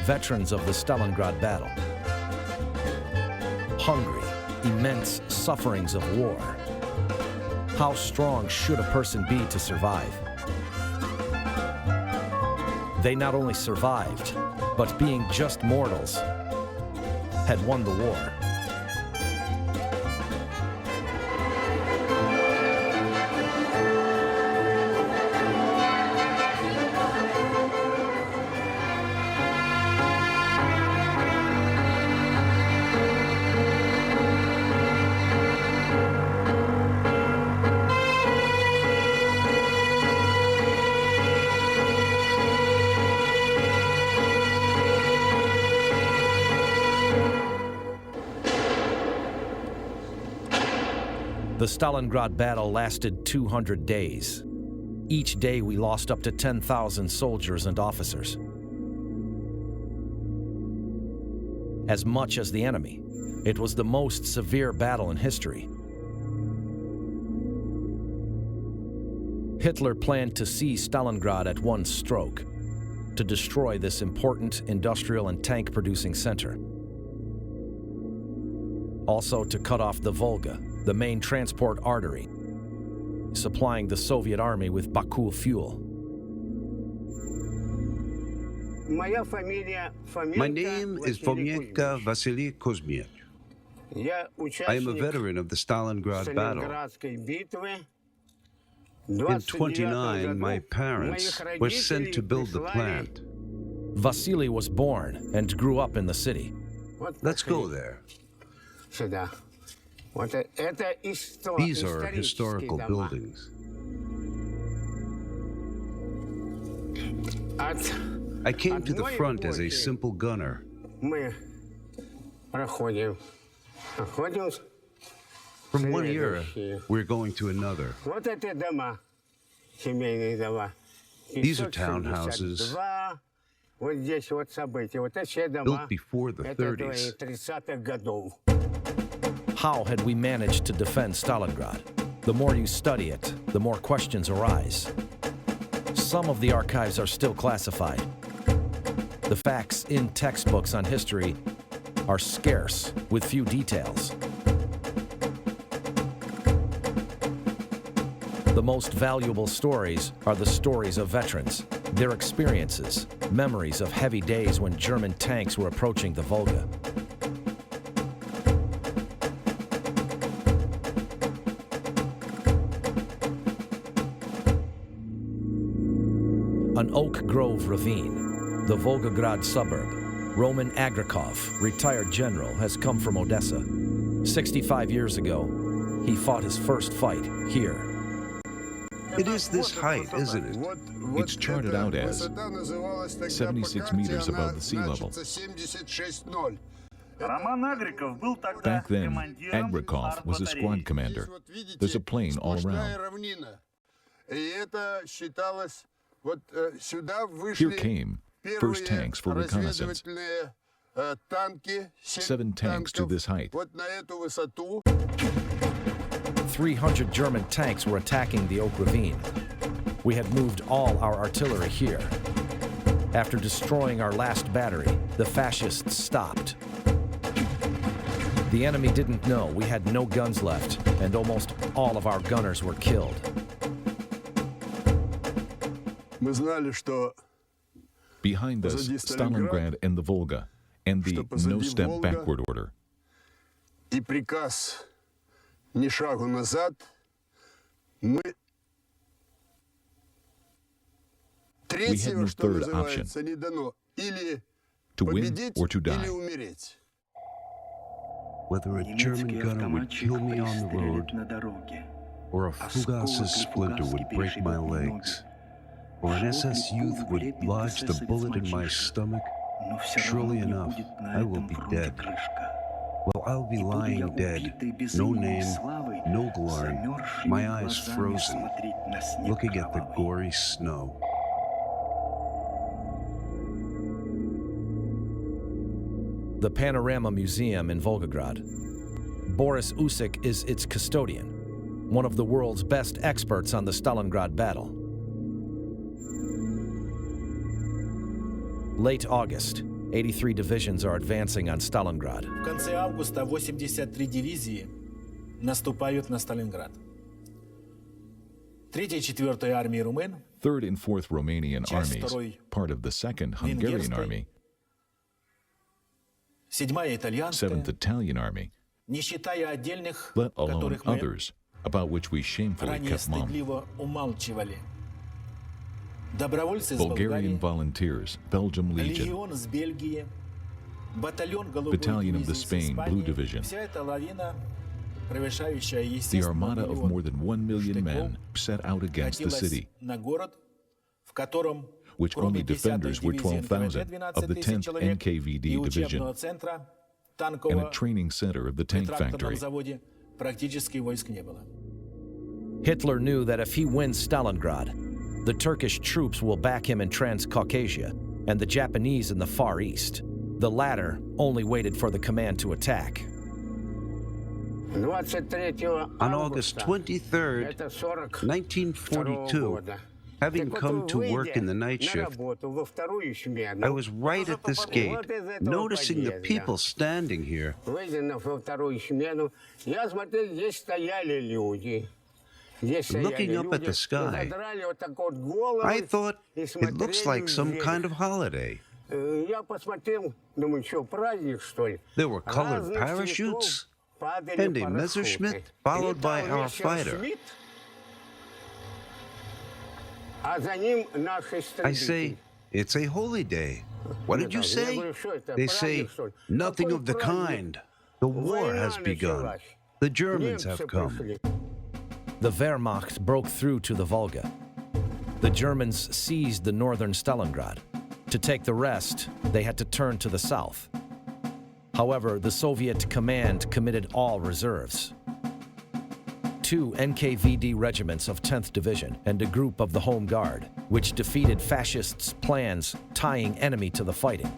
veterans of the Stalingrad battle. Hungry, immense sufferings of war. How strong should a person be to survive? They not only survived, but being just mortals, had won the war. The Stalingrad battle lasted 200 days. Each day we lost up to 10,000 soldiers and officers. As much as the enemy, it was the most severe battle in history. Hitler planned to seize Stalingrad at one stroke, to destroy this important industrial and tank-producing center. Also to cut off the Volga, the main transport artery, supplying the Soviet army with Baku fuel. My name is Fomenko Vasily Kuzmiech. I am a veteran of the Stalingrad battle. In '29, my parents were sent to build the plant. Vasily was born and grew up in the city. Let's go there. These are historical buildings. I came to the front as a simple gunner. From one era, we're going to another. These are townhouses built before the 30s. How had we managed to defend Stalingrad? The more you study it, the more questions arise. Some of the archives are still classified. The facts in textbooks on history are scarce, with few details. The most valuable stories are the stories of veterans, their experiences, memories of heavy days when German tanks were approaching the Volga. An Oak Grove ravine, the Volgograd suburb. Roman Agrikov, retired general, has come from Odessa. 65 years ago, he fought his first fight here. It is this height, isn't it? It's charted out as 76 meters above the sea level. Back then, Agrikov was a squad commander. There's a plain all around. Here came first tanks for reconnaissance. 7 tanks to this height. 300 German tanks were attacking the Oak Ravine. We had moved all our artillery here. After destroying our last battery, the fascists stopped. The enemy didn't know we had no guns left, and almost all of our gunners were killed. Behind us, Stalingrad and the Volga, and the no-step backward order. We had no third option, to win or to die. Whether a German gunner would kill me on the road, or a Fugas's splinter would break my legs, or an SS youth would lodge the bullet in my stomach, surely enough, I will be dead. Well, I'll be lying dead, no name, no glory, my eyes frozen, looking at the gory snow. The Panorama Museum in Volgograd. Boris Usik is its custodian, one of the world's best experts on the Stalingrad battle. Late August, 83 divisions are advancing on Stalingrad. В конце августа 83 дивизии наступают на Сталинград. 3-я и 4-я армии румын, 3rd and 4th Romanian armies, part of the 2nd Hungarian Army, 7-я итальянская, 7th Italian Army, не считая отдельных, let alone которых мы others, about which we shamefully ранее kept mum. стыдливо умалчивали. Добровольцы из Bulgarian Болгарии, volunteers, Belgium Legion, легион из Бельгии, батальон голубой Battalion of the дивизии из Spain, Blue Испании. Division. Вся эта лавина, превышающая, the естественно, armada of миллион more than 1 million штыков, men set out against the катилась city, на город, в котором which кроме only 10-й defenders were дивизии 12,000 НКВД of the 12 10th тысяч человек NKVD и division учебного центра and a танкового training center of the при tank тракторном factory. заводе практически войск не было. Hitler knew that if he wins Stalingrad, the Turkish troops will back him in Transcaucasia and the Japanese in the Far East. The latter only waited for the command to attack. On August 23rd, 1942, having come to work in the night shift, I was right at this gate, noticing the people standing here. Looking up at the sky, I thought it looks like some kind of holiday. There were colored parachutes and a Messerschmitt followed by our fighter. I say, it's a holy day. What did you say? They say, nothing of the kind. The war has begun. The Germans have come. The Wehrmacht broke through to the Volga. The Germans seized the northern Stalingrad. To take the rest, they had to turn to the south. However, the Soviet command committed all reserves. 2 NKVD regiments of 10th Division and a group of the Home Guard, which defeated fascists' plans tying enemy to the fighting.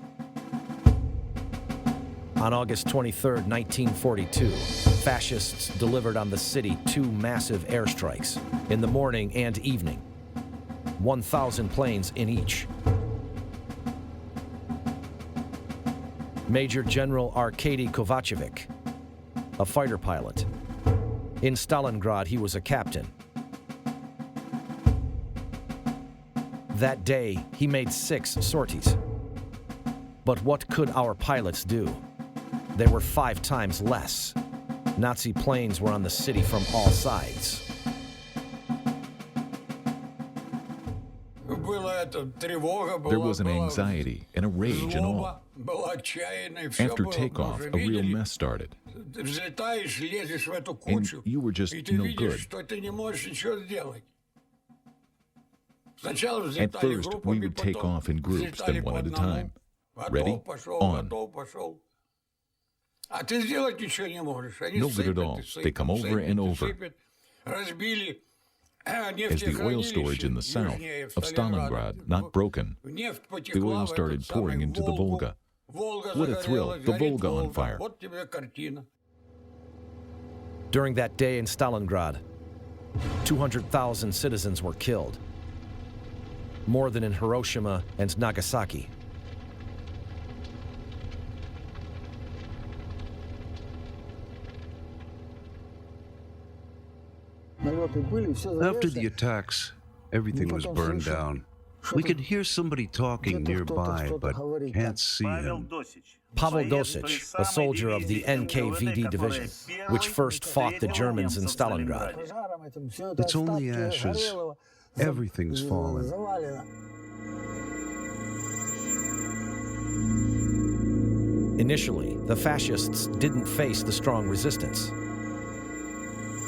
On August 23, 1942, fascists delivered on the city 2 massive airstrikes in the morning and evening, 1,000 planes in each. Major General Arkady Kovacevic, a fighter pilot. In Stalingrad, he was a captain. That day, he made 6 sorties. But what could our pilots do? They were 5 times less. Nazi planes were on the city from all sides. There was an anxiety and a rage in all. After takeoff, a real mess started. And you were just no good. At first, we would take off in groups, then one at a time. Ready? On. No good at all. They come over and over. As the oil storage in the south of Stalingrad not broken, the oil started pouring into the Volga. What a thrill, the Volga on fire. During that day in Stalingrad, 200,000 citizens were killed, more than in Hiroshima and Nagasaki. After the attacks, everything was burned down. We could hear somebody talking nearby, but can't see him. Pavel Dosic, a soldier of the NKVD division, which first fought the Germans in Stalingrad. It's only ashes. Everything's fallen. Initially, the fascists didn't face the strong resistance.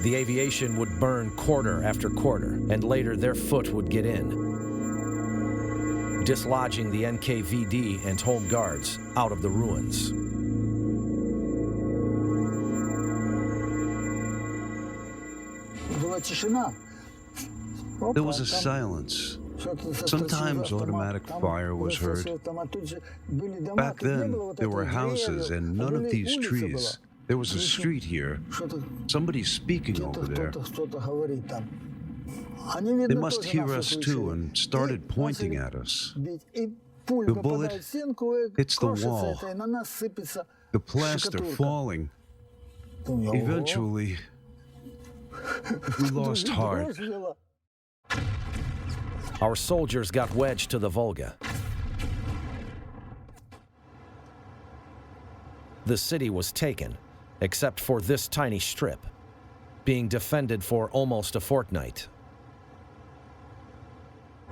The aviation would burn quarter after quarter, and later their foot would get in, dislodging the NKVD and Home Guards out of the ruins. There was a silence. Sometimes automatic fire was heard. Back then, there were houses and none of these trees. There was a street here. Somebody's speaking over there. They must hear us too and started pointing at us. The bullet hits the wall, the plaster falling. Eventually, we lost heart. Our soldiers got wedged to the Volga. The city was taken, except for this tiny strip, being defended for almost a fortnight.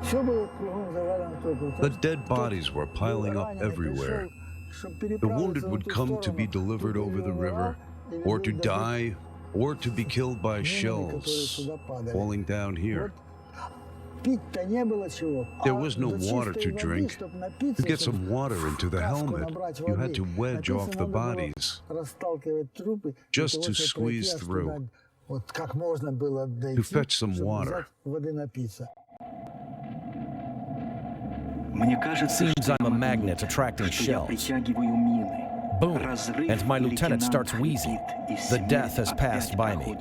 The dead bodies were piling up everywhere. The wounded would come to be delivered over the river, or to die, or to be killed by shells falling down here. There was no water to drink. To get some water into the helmet, you had to wedge off the bodies, just to squeeze through, to fetch some water. Seems I'm a magnet attracting shells. Boom, and my lieutenant starts wheezing. The death has passed by me.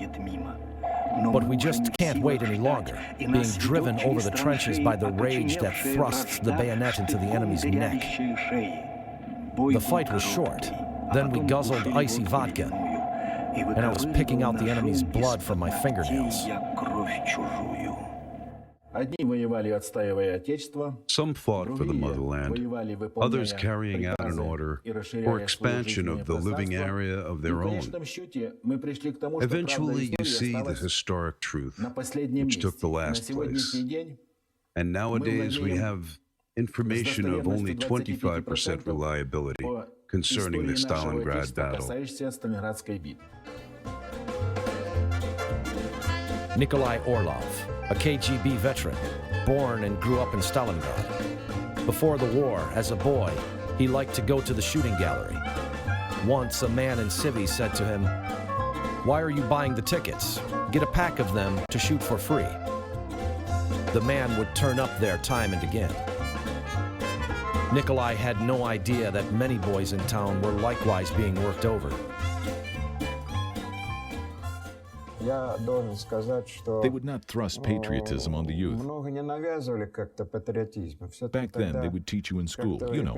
But we just can't wait any longer, being driven over the trenches by the rage that thrusts the bayonet into the enemy's neck. The fight was short. Then we guzzled icy vodka, and I was picking out the enemy's blood from my fingernails. Some fought for the motherland, others carrying out an order for expansion of the living area of their own. Eventually, you see the historic truth, which took the last place. And nowadays, we have information of only 25% reliability concerning the Stalingrad battle. Nikolai Orlov, a KGB veteran, born and grew up in Stalingrad. Before the war, as a boy, he liked to go to the shooting gallery. Once, a man in civvy said to him, "Why are you buying the tickets? Get a pack of them to shoot for free." The man would turn up there time and again. Nikolai had no idea that many boys in town were likewise being worked over. They would not thrust patriotism on the youth. Back then, they would teach you in school, you know.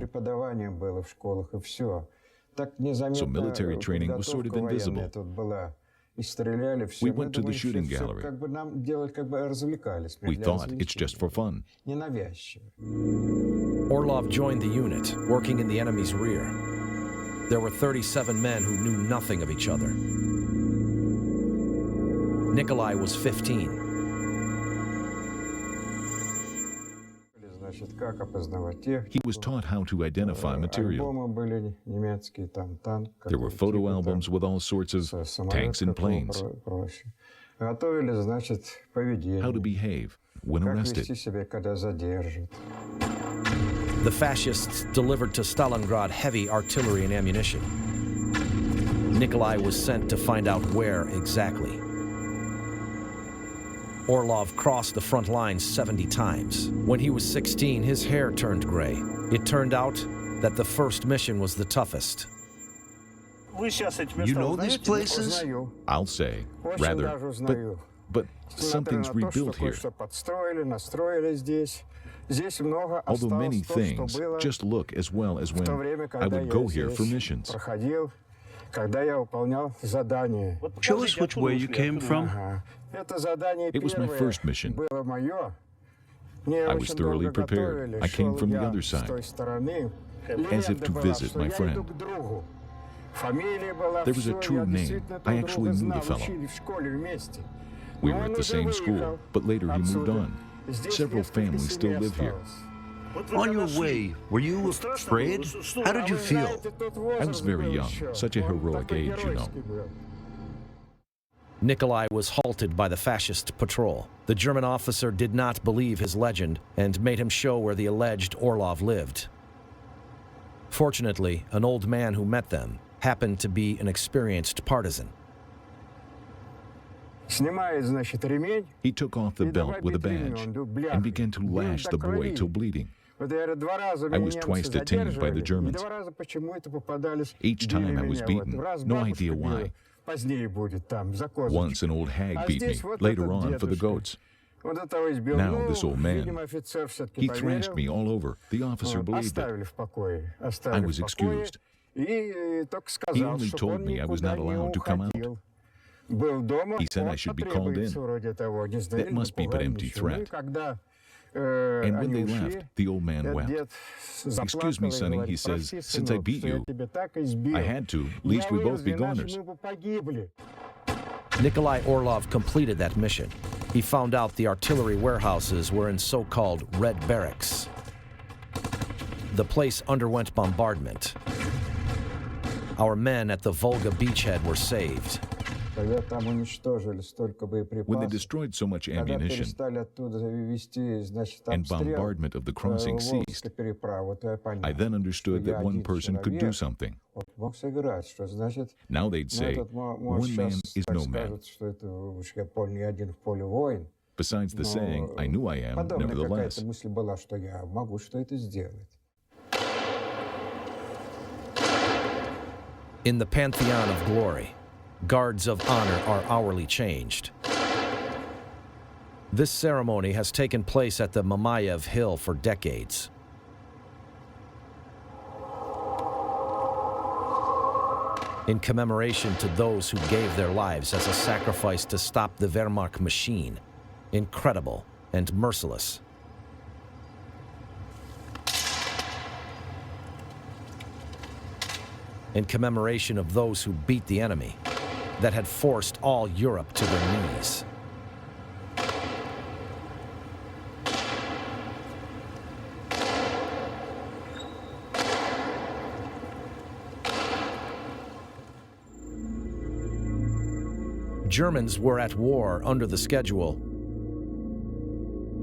So military training was sort of invisible. We went to the shooting gallery. We thought it's just for fun. Orlov joined the unit, working in the enemy's rear. There were 37 men who knew nothing of each other. Nikolai was 15. He was taught how to identify material. There were photo albums with all sorts of tanks and planes. How to behave when arrested. The fascists delivered to Stalingrad heavy artillery and ammunition. Nikolai was sent to find out where exactly. Orlov crossed the front lines 70 times. When he was 16, his hair turned gray. It turned out that the first mission was the toughest. You know these places? I'll say, rather, but something's rebuilt here. Although many things just look as well as when I would go here for missions. Show us which way you came from. It was my first mission. I was thoroughly prepared. I came from the other side, as if to visit my friend. There was a true name. I actually knew the fellow. We were at the same school, but later he moved on. Several families still live here. On your way, were you afraid? How did you feel? I was very young, such a heroic age, you know. Nikolai was halted by the fascist patrol. The German officer did not believe his legend and made him show where the alleged Orlov lived. Fortunately, an old man who met them happened to be an experienced partisan. He took off the belt with a badge and began to lash the boy till bleeding. I was twice detained by the Germans. Each time I was beaten, no idea why. Once an old hag beat me, later on for the goats. Now, this old man, he thrashed me all over. The officer believed it. I was excused. He only told me I was not allowed to come out. He said I should be called in. That must be but empty threat. And when they left, the old man wept. "Excuse me, Sonny," he says, "since I beat you, I had to, least we both be goners." Nikolai Orlov completed that mission. He found out the artillery warehouses were in so-called Red Barracks. The place underwent bombardment. Our men at the Volga beachhead were saved. When they destroyed so much ammunition and bombardment of the crossing ceased, I then understood that one person could do something. Now they'd say, one man is no man. Besides the saying, I knew I am, nevertheless. In the pantheon of glory, guards of honor are hourly changed. This ceremony has taken place at the Mamayev Hill for decades. In commemoration to those who gave their lives as a sacrifice to stop the Wehrmacht machine, incredible and merciless. In commemoration of those who beat the enemy, that had forced all Europe to their knees. Germans were at war under the schedule.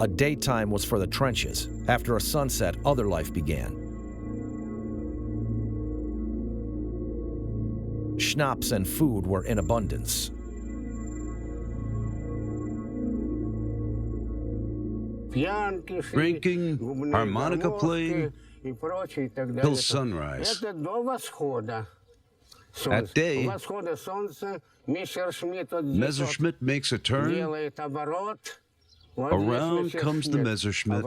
A daytime was for the trenches. After a sunset, other life began. Schnapps and food were in abundance. Drinking, harmonica playing, till sunrise. At day, Messerschmitt makes a turn. Around comes the Messerschmitt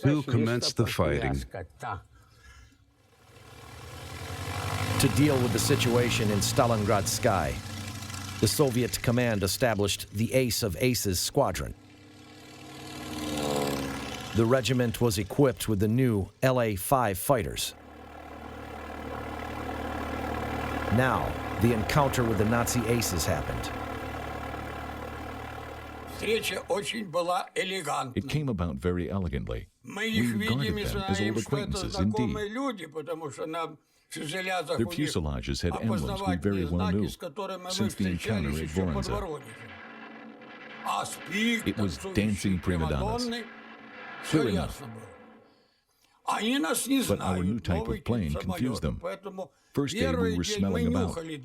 to commence the fighting. To deal with the situation in Stalingrad sky, the Soviet command established the Ace of Aces Squadron. The regiment was equipped with the new LA-5 fighters. Now, the encounter with the Nazi aces happened. It came about very elegantly. We regarded them as old acquaintances indeed. Their fuselages had emblems we very well knew since the encounter at Voronezh. It was dancing prima donnas. Clear enough. But our new type of plane confused them. First day we were smelling about. The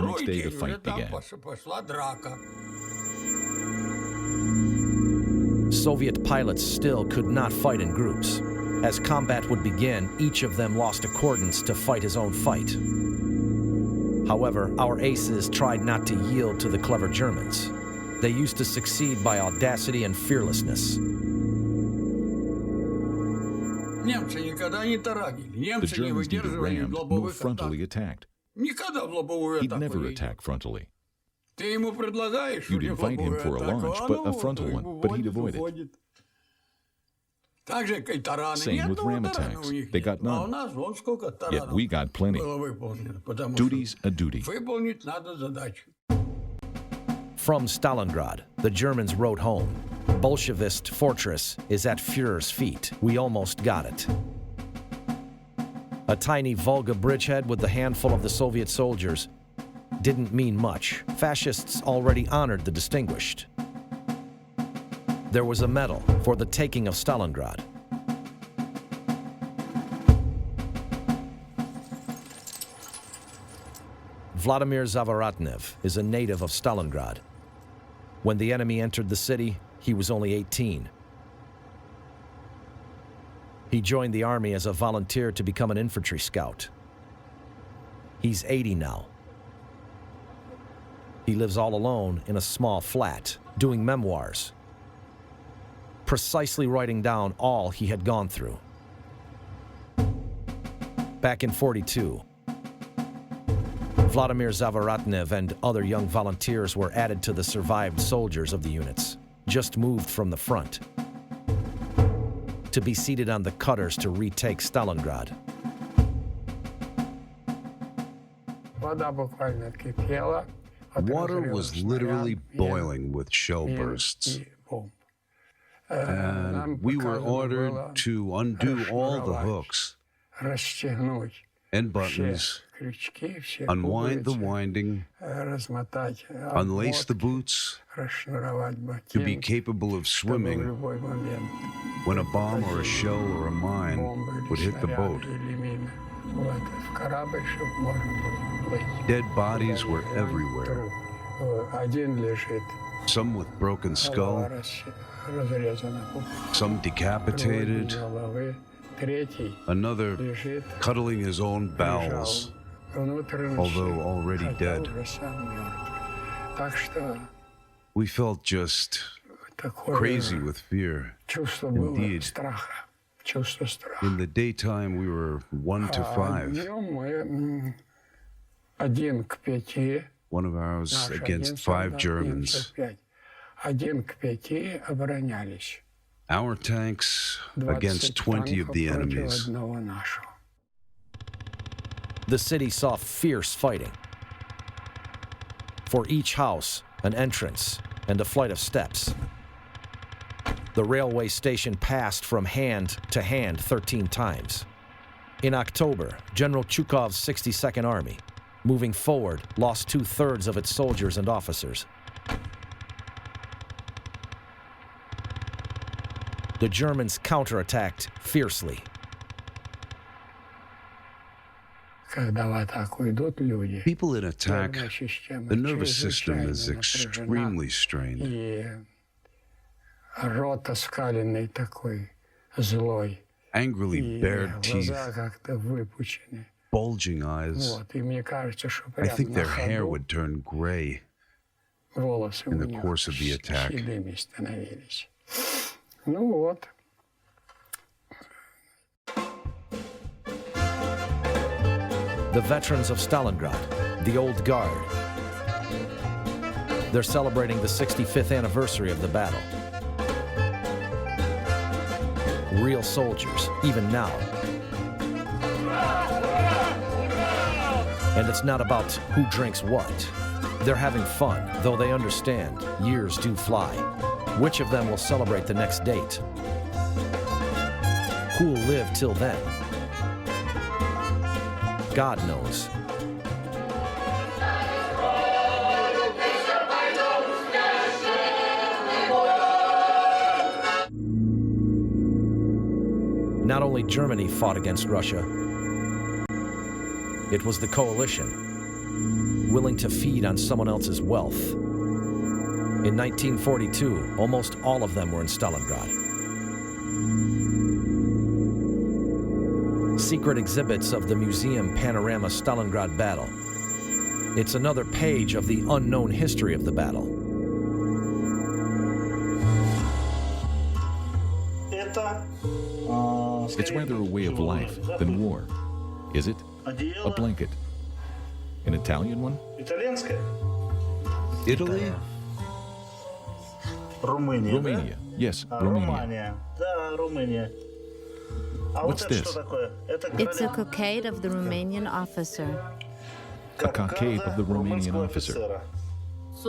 next day the fight began. Soviet pilots still could not fight in groups. As combat would begin, each of them lost accordance to fight his own fight. However, our aces tried not to yield to the clever Germans. They used to succeed by audacity and fearlessness. The Germans neither rammed nor frontally attacked. He'd never attack frontally. You'd invite him for a launch, but a frontal one, but he'd avoid it. Same with ram attacks. They got none. Yet we got plenty. Duty's a duty. From Stalingrad, the Germans wrote home. Bolshevist fortress is at Führer's feet. We almost got it. A tiny Volga bridgehead with a handful of the Soviet soldiers didn't mean much. Fascists already honored the distinguished. There was a medal for the taking of Stalingrad. Vladimir Zavoratnev is a native of Stalingrad. When the enemy entered the city, he was only 18. He joined the army as a volunteer to become an infantry scout. He's 80 now. he lives all alone in a small flat, doing memoirs, precisely writing down all he had gone through. Back in '42, Vladimir Zavaratnev and other young volunteers were added to the survived soldiers of the units, just moved from the front, to be seated on the cutters to retake Stalingrad. Water was literally boiling with shell bursts. And we were ordered to undo all the hooks and buttons, unwind the winding, unlace the boots, to be capable of swimming when a bomb or a shell or a mine would hit the boat. Dead bodies were everywhere. Some with broken skull, some decapitated, another cuddling his own bowels, although already dead. We felt just crazy with fear. Indeed. In the daytime, we were 1 to 5. One of ours against 5 Germans. Our tanks against 20 of the enemies. The city saw fierce fighting. For each house, an entrance and a flight of steps. The railway station passed from hand to hand 13 times. In October, General Chukov's 62nd Army, moving forward, lost 2/3 of its soldiers and officers. The Germans counterattacked fiercely. People in attack, the nervous system is extremely strained. Angrily bared teeth, bulging eyes. I think their hair would turn gray in the course of the attack. The veterans of Stalingrad, the old guard. They're celebrating the 65th anniversary of the battle. Real soldiers, even now. And it's not about who drinks what. They're having fun, though they understand years do fly. Which of them will celebrate the next date? Who will live till then? God knows. Not only Germany fought against Russia, it was the coalition, willing to feed on someone else's wealth. In 1942, almost all of them were in Stalingrad. Secret exhibits of the museum Panorama Stalingrad battle. It's another page of the unknown history of the battle. It's rather a way of life than war. Is it? A blanket. An Italian one? Italy? Romania. Yes, Romania. What's this? It's a cockade of the Romanian officer. A cockade of the Romanian officer.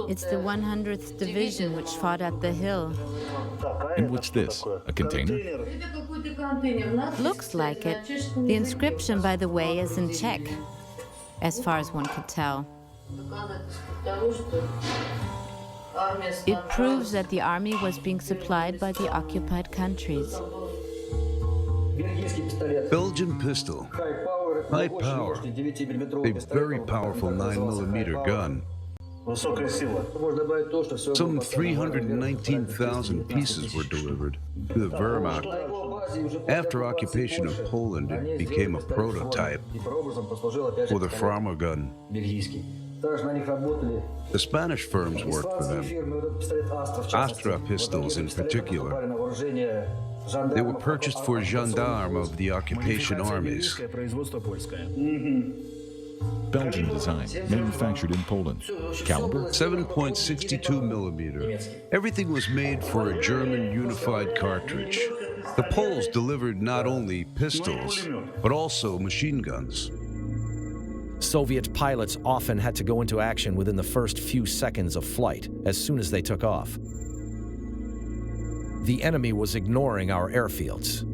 It's the 100th Division which fought at the hill. And what's this? A container? Looks like it. The inscription, by the way, is in Czech, as far as one could tell. It proves that the army was being supplied by the occupied countries. Belgian pistol. High power. A very powerful 9mm gun. Some 319,000 pieces were delivered to the Wehrmacht. After occupation of Poland, it became a prototype for the Farmer gun. The Spanish firms worked for them. Astra pistols in particular. They were purchased for gendarmes of the occupation armies. Belgian design, manufactured in Poland. Caliber? 7.62 millimeter. Everything was made for a German unified cartridge. The Poles delivered not only pistols, but also machine guns. Soviet pilots often had to go into action within the first few seconds of flight, as soon as they took off. The enemy was ignoring our airfields.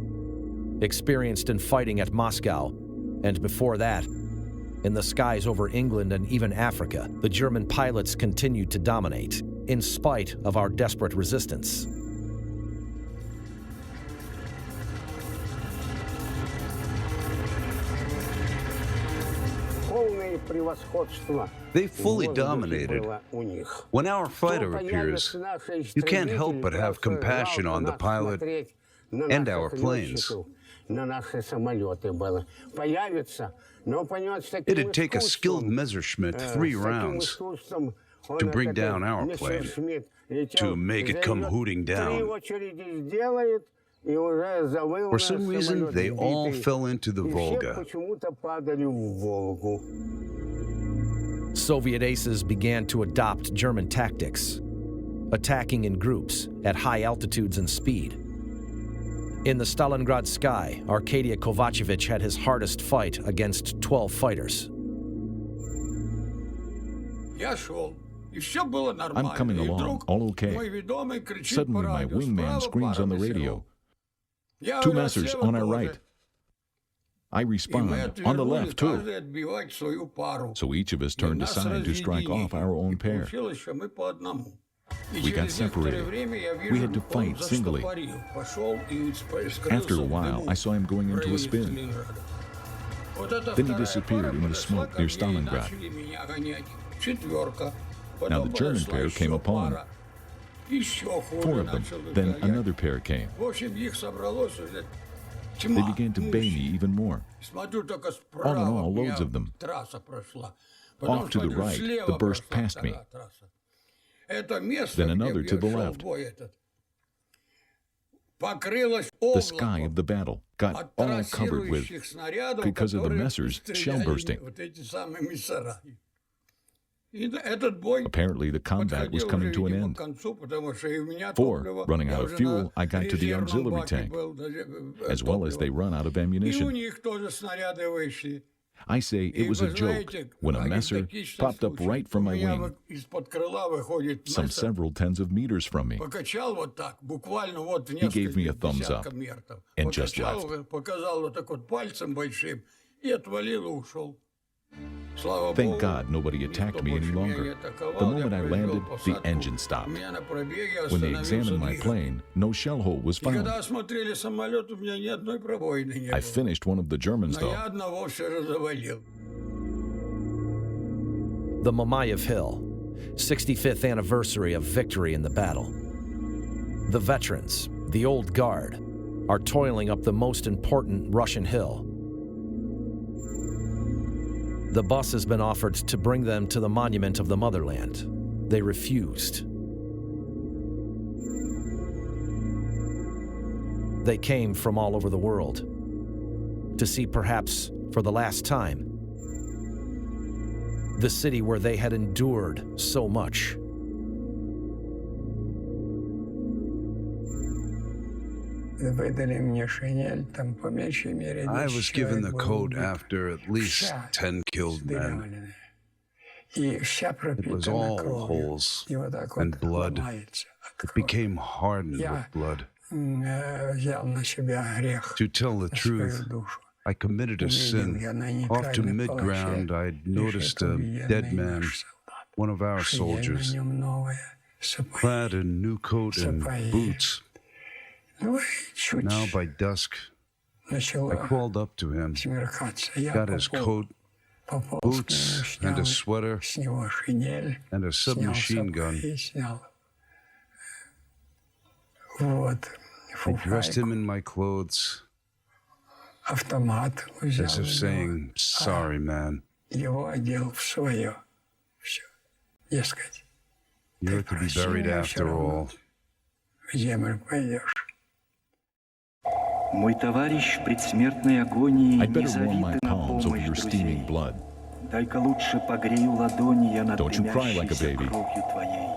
Experienced in fighting at Moscow, and before that, in the skies over England and even Africa, the German pilots continued to dominate, in spite of our desperate resistance. They fully dominated. When our fighter appears, you can't help but have compassion on the pilot and our planes. It'd take a skilled Messerschmitt 3 rounds to bring down our plane, to make it come hooting down. For some reason, they all fell into the Volga. Soviet aces began to adopt German tactics, attacking in groups at high altitudes and speed. In the Stalingrad sky, Arkadia Kovacevic had his hardest fight against 12 fighters. I'm coming along, all okay. Suddenly, my wingman screams on the radio. 2 Messers on our right. I respond, on the left too. So each of us turned aside to strike off our own pair. We got separated. We had to fight singly. After a while, I saw him going into a spin. Then he disappeared in the smoke near Stalingrad. Now the German pair came upon. 4 of them. Then another pair came. They began to bay me even more. All in all, loads of them. Off to the right, the burst passed me. Then another to the left. The sky of the battle got all covered with, because of the Messers, shell bursting. Apparently, the combat was coming to an end. 4, running out of fuel, I got to the auxiliary tank, as well as they run out of ammunition. I say it was a joke when a Messer popped up right from my wing, some several tens of meters from me. He gave me a thumbs up and just left. Thank God nobody attacked me any longer. The moment I landed, the engine stopped. When they examined my plane, no shell hole was found. I finished one of the Germans, though. The Mamayev Hill, 65th anniversary of victory in the battle. The veterans, the old guard, are toiling up the most important Russian hill. The bus has been offered to bring them to the monument of the motherland. They refused. They came from all over the world to see, perhaps for the last time, the city where they had endured so much. I was given the coat after at least 10 killed men. It was all holes and blood. It became hardened with blood. To tell the truth, I committed a sin. Off to mid-ground, I'd noticed a dead man, one of our soldiers, clad in new coat and boots. Now by dusk, I crawled up to him, got his coat, boots, and a sweater, and a submachine gun. I dressed him in my clothes, as if saying, "Sorry, man." You're to be buried after all. Мой товарищ в предсмертной агонии I'd не better warm my зови ты на palms over помощь your steaming друзей. blood. Дай-ка лучше погрею ладони я над Don't you cry like a дымящейся baby. кровью твоей.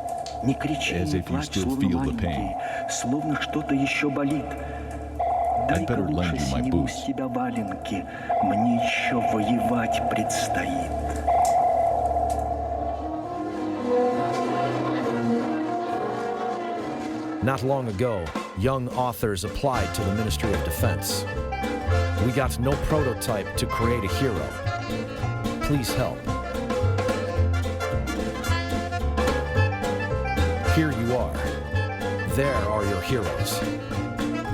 Не кричи, As не if you плачь, still словно feel the маленький, pain. словно что-то еще болит. Дай-ка better лучше lend you my сниму boots. с тебя валенки, мне еще воевать предстоит. Not long ago, young authors applied to the Ministry of Defense. We got no prototype to create a hero. Please help. Here you are. There are your heroes.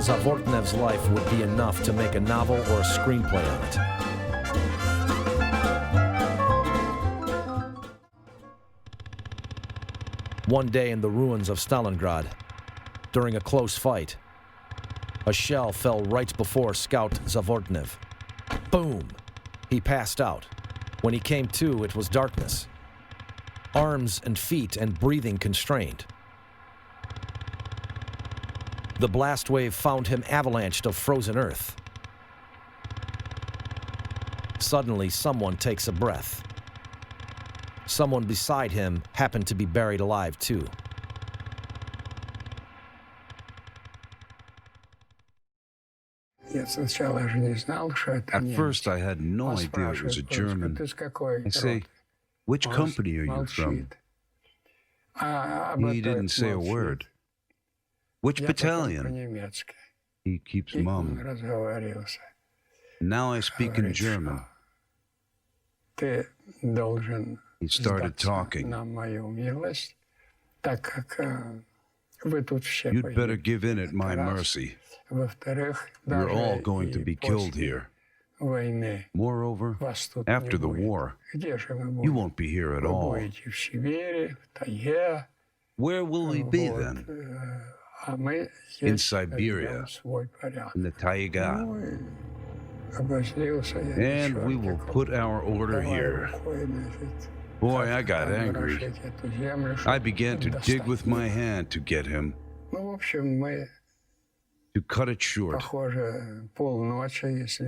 Zavortnev's life would be enough to make a novel or a screenplay on it. One day in the ruins of Stalingrad, during a close fight, a shell fell right before Scout Zavortnev. Boom! He passed out. When he came to, it was darkness. Arms and feet and breathing constrained. The blast wave found him avalanched of frozen earth. Suddenly, someone takes a breath. Someone beside him happened to be buried alive, too. At first, I had no idea it was a German. I say, which company are you from? He didn't say a word. Which battalion? He keeps mum. Now I speak in German. He started talking. You'd better give in at my mercy. You're all going to be killed here. Moreover, after the war, you won't be here at all. Where will we be then? In Siberia, in the taiga. And we will put our order here. Boy, I got angry. I began to dig with my hand to get him. To cut it short,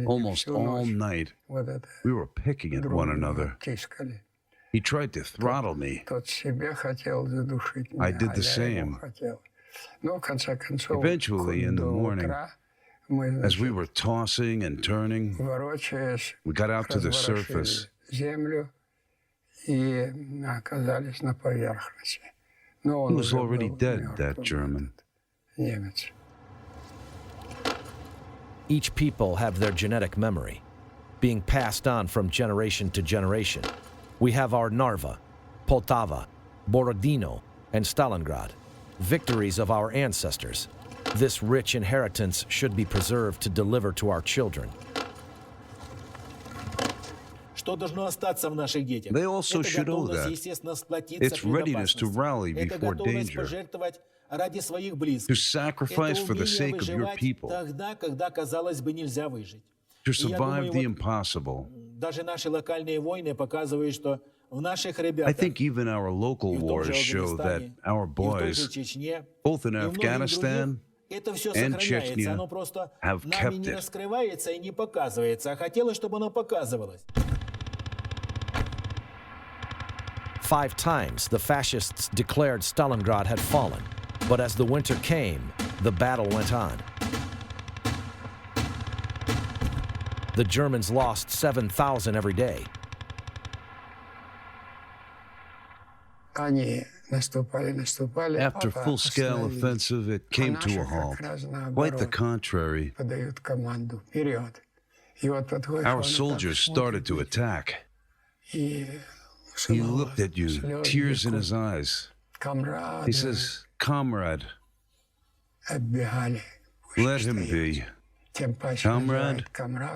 almost all night, we were picking at one another. He tried to throttle me. I did the same. Eventually, in the morning, as we were tossing and turning, we got out to the surface. He was already dead, that German. Each people have their genetic memory, being passed on from generation to generation. We have our Narva, Poltava, Borodino, and Stalingrad, victories of our ancestors. This rich inheritance should be preserved to deliver to our children. They also should know that. It's readiness to rally before danger, to sacrifice for the sake of your people, to survive the impossible. I think even our local wars show that our boys, both in Afghanistan and Chechnya, have kept it. 5 times the fascists declared Stalingrad had fallen, but as the winter came, the battle went on. The Germans lost 7,000 every day. After full-scale offensive, it came to a halt. Quite the contrary. Our soldiers started to attack. He looked at you, tears in his eyes. He says, "Comrade, let him be." Comrade?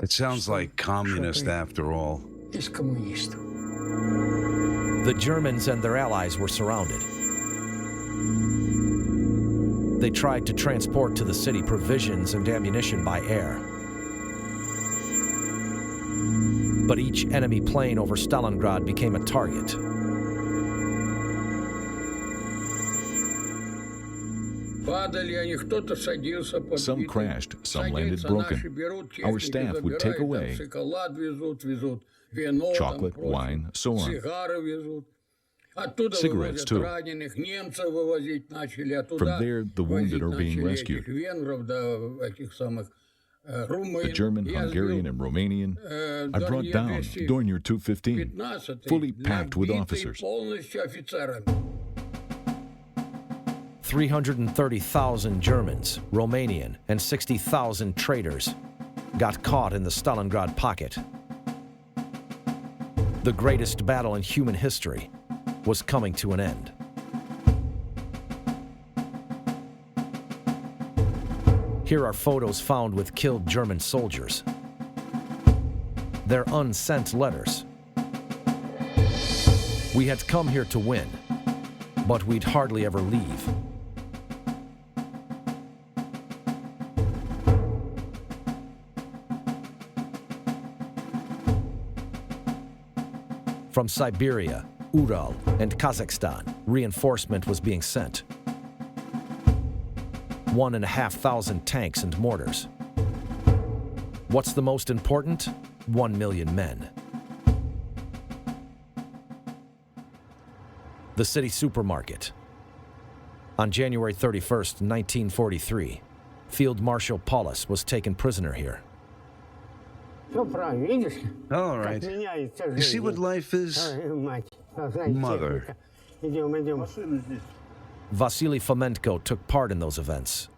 It sounds like communist after all. The Germans and their allies were surrounded. They tried to transport to the city provisions and ammunition by air. But each enemy plane over Stalingrad became a target. Some crashed, some landed broken. Our staff would take away chocolate, wine, so on. Cigarettes, too. From there, the wounded are being rescued. The German, Hungarian, and Romanian are brought down during your 215, fully packed with officers. 330,000 Germans, Romanian, and 60,000 traitors got caught in the Stalingrad pocket. The greatest battle in human history was coming to an end. Here are photos found with killed German soldiers. They're unsent letters. We had come here to win, but we'd hardly ever leave. From Siberia, Ural, and Kazakhstan, reinforcement was being sent. 1,500 tanks and mortars. What's the most important? 1 million men. The city supermarket. On January 31st, 1943, Field Marshal Paulus was taken prisoner here. All right. You see what life is? Mother. Vasily Fomenko took part in those events.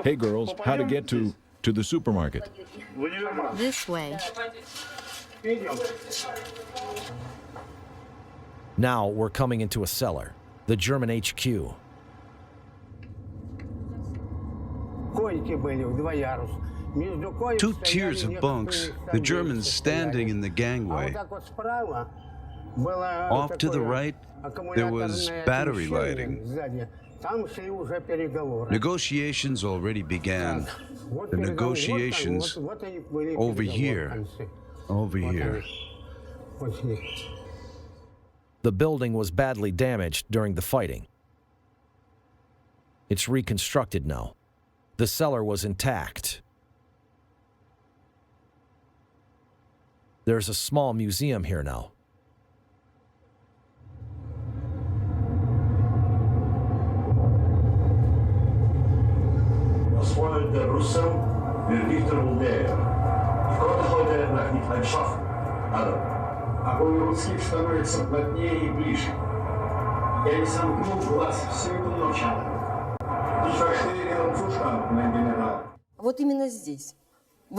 Hey girls, how to get to the supermarket? This way. Now we're coming into a cellar, the German HQ. 2 tiers of bunks, the Germans standing in the gangway. Off to the right, there was battery lighting. Negotiations already began. The negotiations over here. Over here. The building was badly damaged during the fighting. It's reconstructed now. The cellar was intact. There's a small museum here now.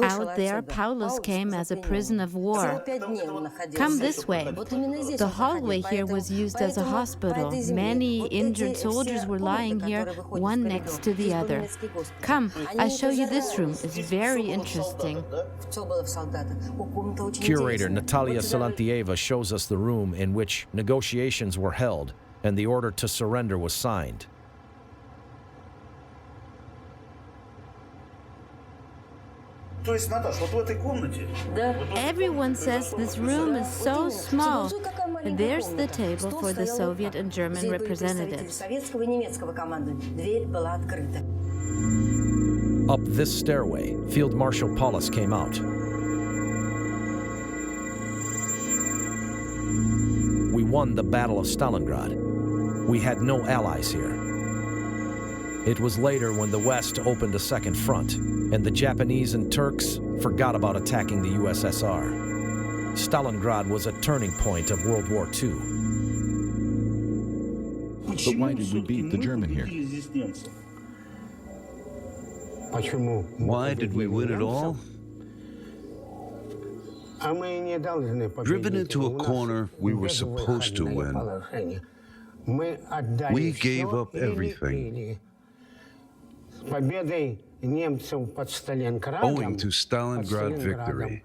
Out there, Paulus came as a prisoner of war. Come this way. The hallway here was used as a hospital. Many injured soldiers were lying here, one next to the other. Come, I show you this room. It's very interesting. Curator Natalia Salantieva shows us the room in which negotiations were held and the order to surrender was signed. Everyone says this room is so small. There's the table for the Soviet and German representatives. Up this stairway, Field Marshal Paulus came out. We won the Battle of Stalingrad. We had no allies here. It was later when the West opened a second front, and the Japanese and Turks forgot about attacking the USSR. Stalingrad was a turning point of World War II. But why did we beat the German here? Why did we win it all? Driven into a corner we were supposed to win. We gave up everything. Owing to Stalingrad victory,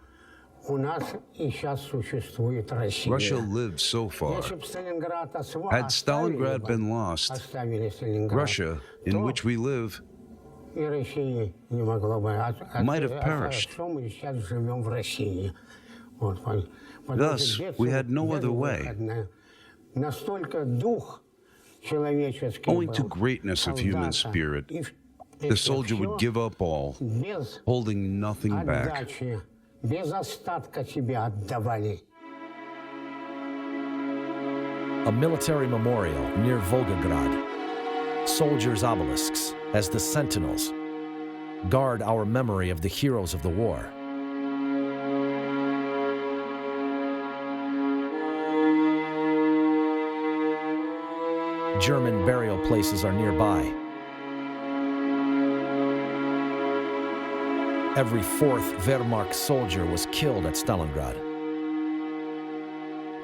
Russia lived so far. Had Stalingrad been lost, Russia, in which we live, might have perished. Thus, we had no other way. Owing to greatness of human spirit, the soldier would give up all, holding nothing back. A military memorial near Volgograd. Soldiers' obelisks, as the sentinels, guard our memory of the heroes of the war. German burial places are nearby. Every fourth Wehrmacht soldier was killed at Stalingrad.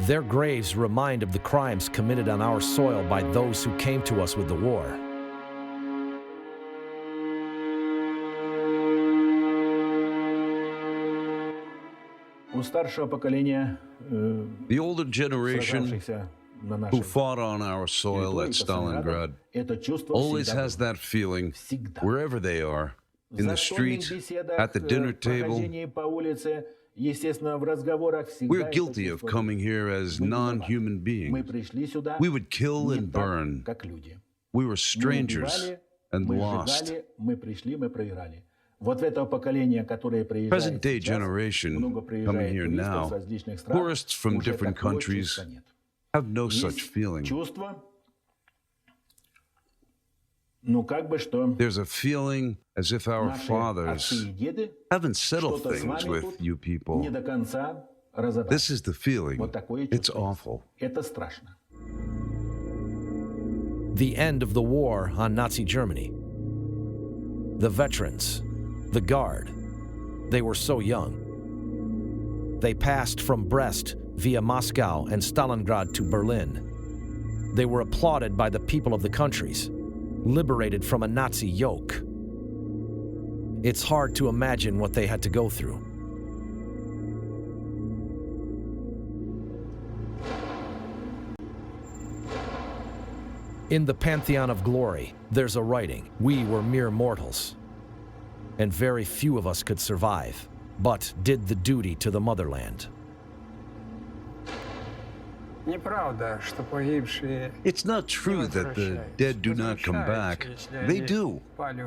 Their graves remind of the crimes committed on our soil by those who came to us with the war. The older generation who fought on our soil at Stalingrad always has that feeling wherever they are, in the street, at the dinner table. We're guilty of coming here as non-human beings. We would kill and burn. We were strangers and lost. Present-day generation coming here now, tourists from different countries, have no such feeling. There's a feeling as if our fathers haven't settled things with you people. This is the feeling. It's awful. The end of the war on Nazi Germany. The veterans, the Guard, they were so young. They passed from Brest via Moscow and Stalingrad to Berlin. They were applauded by the people of the countries, liberated from a Nazi yoke. It's hard to imagine what they had to go through. In the Pantheon of Glory, there's a writing, we were mere mortals, and very few of us could survive, but did the duty to the motherland. It's not true that the dead do not come back. They do,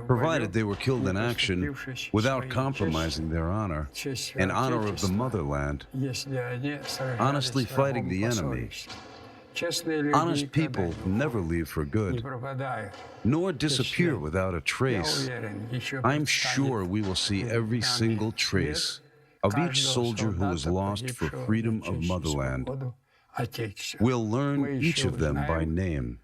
provided they were killed in action without compromising their honor and honor of the motherland, honestly fighting the enemy. Honest people never leave for good, nor disappear without a trace. I'm sure we will see every single trace of each soldier who was lost for freedom of motherland. We'll learn each of them by name.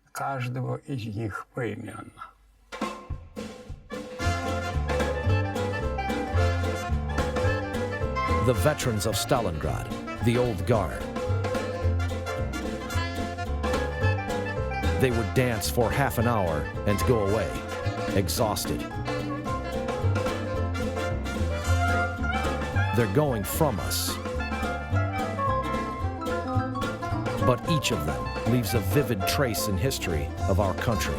The veterans of Stalingrad, the old guard. They would dance for half an hour and go away, exhausted. They're going from us. But each of them leaves a vivid trace in history of our country.